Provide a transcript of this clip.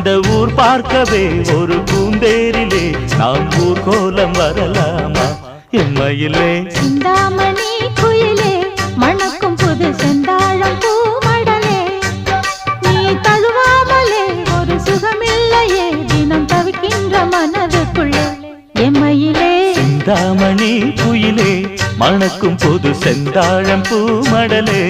இந்த ஊர் பார்க்கவே ஒரு பூந்தேரிலே நாம் ஊர்கோலம் வரலாமா எம்மையிலே சிந்தாமணி குயிலே மணக்கும் புது செந்தாழம் பூமடலே நீ தழுவாமலே ஒரு சுகமில்லையே தினம் தவிக்கின்ற மனதுக்குள்ளே எம்மையிலே சிந்தாமணி குயிலே மணக்கும் புது செந்தாழம் பூமடலே